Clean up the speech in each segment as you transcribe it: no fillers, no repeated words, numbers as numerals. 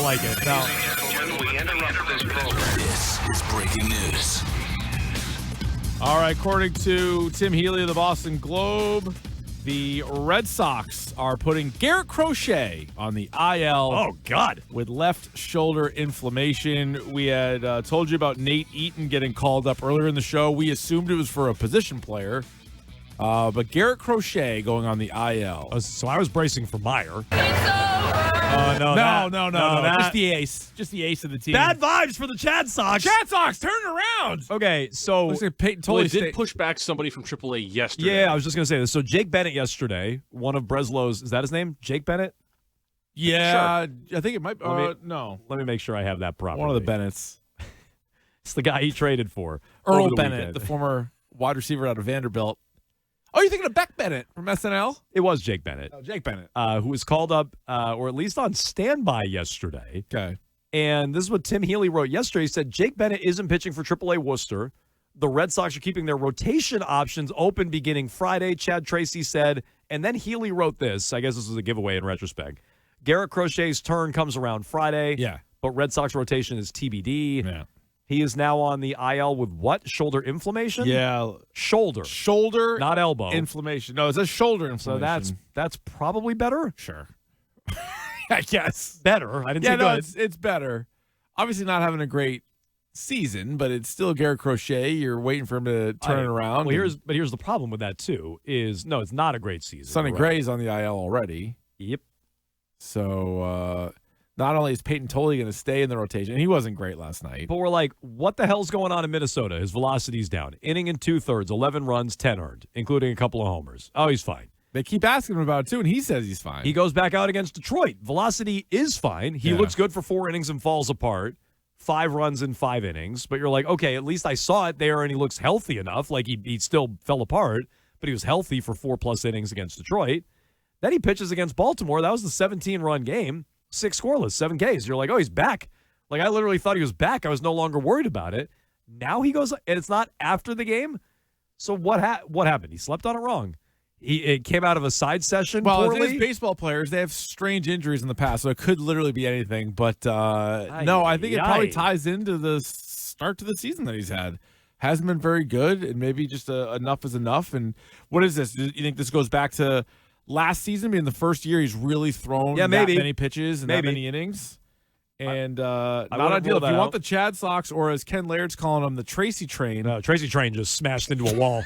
like it. No. This is breaking news. All right, according to Tim Healy of the Boston Globe, the Red Sox are putting Garrett Crochet on the IL. Oh, God. With left shoulder inflammation. We had told you about Nate Eaton getting called up earlier in the show. We assumed it was for a position player. But Garrett Crochet going on the IL. So I was bracing for Meyer. No. Just Just the ace of the team. bad vibes for the Chad Sox. Chad Sox, turn it around. Okay, so Looks like Peyton Well, totally they did push back somebody from AAA yesterday. yeah, I was just gonna say this. So Jake Bennett yesterday, one of Breslow's, is that his name? Jake Bennett? Yeah, I think it might. No, Let me make sure I have that properly. one of the Bennetts. It's the guy he traded for. over Earl the Bennett, weekend. the former wide receiver out of Vanderbilt. Oh, you're thinking of Beck Bennett from SNL? It was Jake Bennett. Oh, Jake Bennett. Who was called up, or at least on standby yesterday. Okay. And this is what Tim Healy wrote yesterday. He said, Jake Bennett isn't pitching for AAA Worcester. The Red Sox are keeping their rotation options open beginning Friday, Chad Tracy said. And then Healy wrote this. I guess this was a giveaway in retrospect. Garrett Crochet's turn comes around Friday. Yeah. But Red Sox rotation is TBD. Yeah. He is now on the IL with what? Shoulder inflammation? Yeah. Shoulder. Shoulder. Not elbow. Inflammation. No, it's a shoulder inflammation. So that's probably better. Sure. I guess. Better. I didn't Yeah, say no, good. it's better. Obviously not having a great season, but it's still Garrett Crochet. You're waiting for him to turn it around. Well, here's the problem with that too. Is no, it's not a great season. Sonny You're Gray's on the IL already. Yep. So not only is Peyton Tolley going to stay in the rotation, and he wasn't great last night. But we're like, what the hell's going on in Minnesota? His velocity's down. Inning and 2/3, 11 runs, 10 earned, including a couple of homers. Oh, he's fine. They keep asking him about it too, and he says he's fine. He goes back out against Detroit. Velocity is fine. He looks good for 4 innings and falls apart. 5 runs in 5 innings. But you're like, okay, at least I saw it there, and he looks healthy enough. Like he still fell apart, but he was healthy for 4+ innings against Detroit. Then he pitches against Baltimore. That was the 17-run game. 6 scoreless, 7 Ks. You're like, oh, he's back. Like, I literally thought he was back. I was no longer worried about it. Now he goes, and it's not after the game. So what happened? He slept on it wrong. It came out of a side session poorly. These baseball players, they have strange injuries in the past, so it could literally be anything. But no, I think it probably ties into the start to the season that he's had. Hasn't been very good, and maybe just enough is enough. And what is this? Do you think this goes back to last season, being the first year he's really thrown that many pitches and that many innings? And not ideal. If you want the Chad Sox, or as Ken Laird's calling them, the Tracy Train. Tracy Train just smashed into a wall.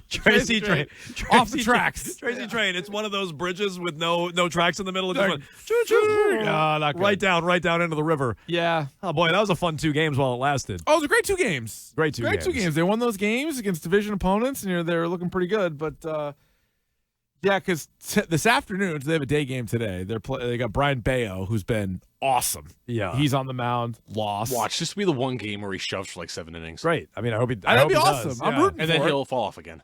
Tracy Train. Off the tracks. Tracy Train. It's one of those bridges with no tracks in the middle. It just went right down into the river. Yeah. Oh, boy, that was a fun 2 games while it lasted. Oh, it was a great 2 games. Great two games. They won those games against division opponents, and they're looking pretty good. But, yeah, because this afternoon, they have a day game today. They got Brian Bayo, who's been awesome. Yeah. He's on the mound, lost. Watch, this will be the one game where he shoves for like 7 innings. Great. I mean, I hope he That'd be he awesome. does. I'm Yeah. rooting And for then it. he'll fall off again.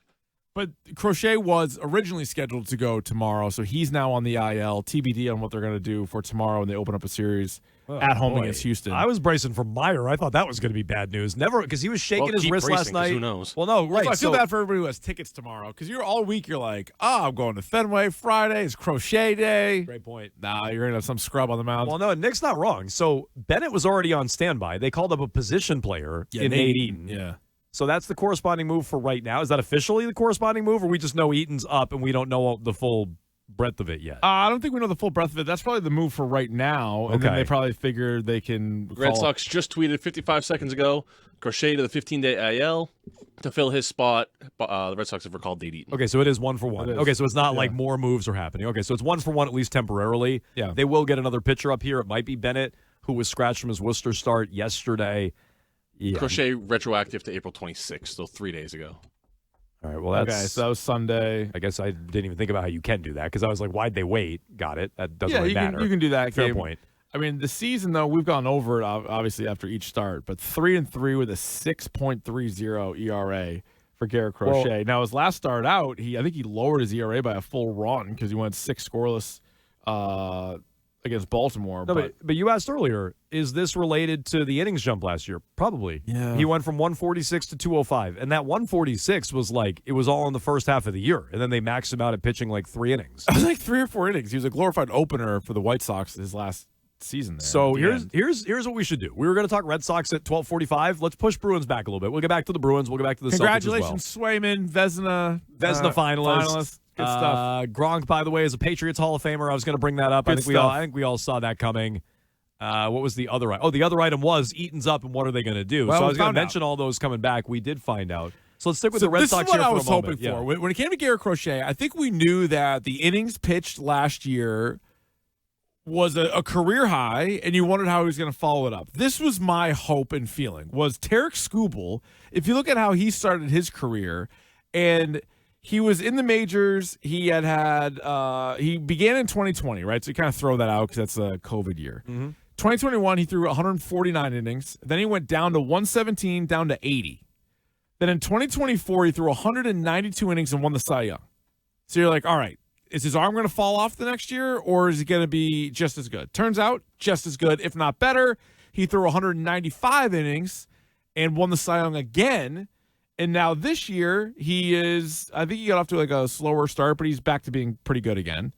But Crochet was originally scheduled to go tomorrow, so he's now on the IL. TBD on what they're going to do for tomorrow when they open up a series at home against Houston. I was bracing for Meyer. I thought that was going to be bad news. Never, because he was shaking his keep wrist last bracing, 'cause night. who knows? Well, no, right. So I feel bad for everybody who has tickets tomorrow, because you're all week. You're like, I'm going to Fenway Friday. It's Crochet Day. Great point. Nah, you're going to have some scrub on the mound. Well, no, Nick's not wrong. So Bennett was already on standby. They called up a position player in Nate Eaton. Yeah. So that's the corresponding move for right now. Is that officially the corresponding move, or we just know Eaton's up and we don't know the full breadth of it yet? I don't think we know the full breadth of it. That's probably the move for right now. And then they probably figure they can Red Sox just tweeted 55 seconds ago, Crochet to the 15-day IL to fill his spot. The Red Sox have recalled Nate Eaton. Okay, so it is 1 for 1. Okay, so it's not like more moves are happening. Okay, so it's 1 for 1 at least temporarily. Yeah. They will get another pitcher up here. It might be Bennett, who was scratched from his Worcester start yesterday. Yeah. Crochet retroactive to April 26th, so 3 days ago. All right, well, that's... Okay, so that was Sunday. I guess I didn't even think about how you can do that, because I was like, why'd they wait? Got it. That doesn't really matter. You can do that. Fair Gabe. point. I mean, the season, though, we've gone over it, obviously, after each start, but 3-3 with a 6.30 ERA for Garrett Crochet. Well, now, his last start out, I think he lowered his ERA by a full run because he went 6 scoreless against Baltimore. No, but you asked earlier, is this related to the innings jump last year? Probably. Yeah. He went from 146 to 205, and that 146 was like, it was all in the first half of the year, and then they maxed him out at pitching like 3 innings. It was like 3 or 4 innings. He was a glorified opener for the White Sox his last season there. So here's what we should do. We were going to talk Red Sox at 12:45. Let's push Bruins back a little bit. We'll get back to the Bruins. We'll get back to the Congratulations, Celtics as well. Swayman, Vezina finalist. Good stuff. Gronk, by the way, is a Patriots Hall of Famer. I was going to bring that up. I think we all saw that coming. What was the other item? Oh, the other item was Eaton's up, and what are they going to do? Well, so I was going to mention all those coming back. We did find out. So let's stick with the Red Sox here for a moment. This is what I was hoping for. When it came to Garrett Crochet, I think we knew that the innings pitched last year was a career high, and you wondered how he was going to follow it up. This was my hope and feeling, was Tarek Skubal, if you look at how he started his career, and he was in the majors, he began in 2020, right? So you kind of throw that out because that's a COVID year. Mm-hmm. 2021, he threw 149 innings. Then he went down to 117, down to 80. Then in 2024, he threw 192 innings and won the Cy Young. So you're like, all right, is his arm going to fall off the next year, or is he going to be just as good? Turns out, just as good, if not better. He threw 195 innings and won the Cy Young again. And now this year, I think he got off to like a slower start, but he's back to being pretty good again.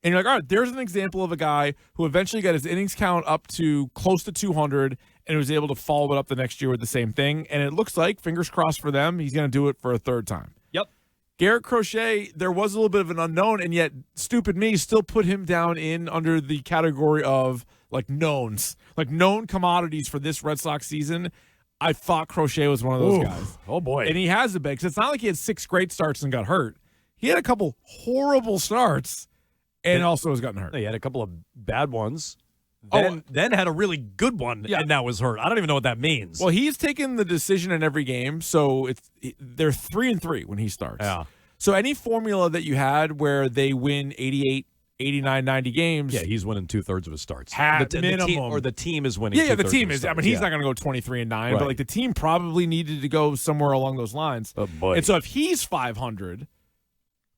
And you're like, all right, there's an example of a guy who eventually got his innings count up to close to 200 and was able to follow it up the next year with the same thing. And it looks like, fingers crossed for them, he's going to do it for a third time. Yep. Garrett Crochet, there was a little bit of an unknown, and yet stupid me still put him down in under the category of like knowns, like known commodities for this Red Sox season. I thought Crochet was one of those guys. Oh, boy. And he has a big, because it's not like he had 6 great starts and got hurt. He had a couple horrible starts and also has gotten hurt. He had a couple of bad ones. Then had a really good one and now was hurt. I don't even know what that means. Well, he's taken the decision in every game, so they're 3-3 when he starts. Yeah. So any formula that you had where they win 88, 89, 90 games. Yeah, he's winning 2/3 of his starts. Minimum. The team is winning. Yeah, the team is. I mean, he's not going to go 23-9, right. But like the team probably needed to go somewhere along those lines. Oh boy! And so if he's 500,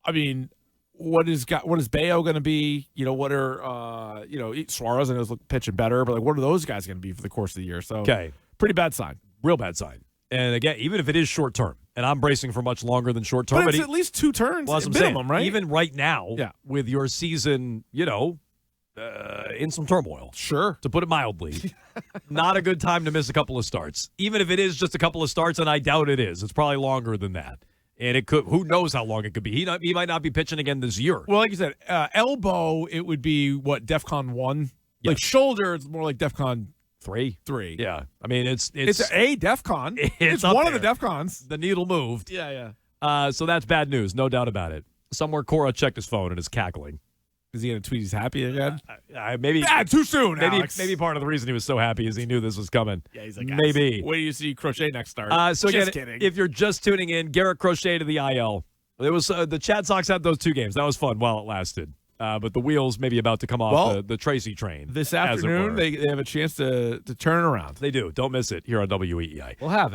I mean, what is Bayo going to be? You know, what are Suarez? I know is pitching better, but like, what are those guys going to be for the course of the year? So pretty bad sign, real bad sign. And again, even if it is short term, and I'm bracing for much longer than short term, but it's at least 2 turns minimum, right? Even right now, with your season, in some turmoil. Sure. To put it mildly. Not a good time to miss a couple of starts. Even if it is just a couple of starts, and I doubt it is. It's probably longer than that. And it could, who knows how long it could be. He might not be pitching again this year. Well, like you said, elbow, it would be what, DEFCON 1? Yeah. Like shoulder, it's more like DEFCON 3. Yeah. I mean, it's a DEFCON. It's one of the DEFCONs. The needle moved. Yeah. So that's bad news, no doubt about it. Somewhere Cora checked his phone and is cackling. Is he going to tweet he's happy again? Maybe. Too soon, Alex. Maybe part of the reason he was so happy is he knew this was coming. Yeah, he's like, maybe. Wait till you see Crochet next start. So just again, kidding. If you're just tuning in, Garrett Crochet to the IL. It was the Chad Sox had those 2 games. That was fun while it lasted. But the wheels may be about to come off the Tracy train. This afternoon, they have a chance to turn it around. They do. Don't miss it here on WEEI. We'll have it.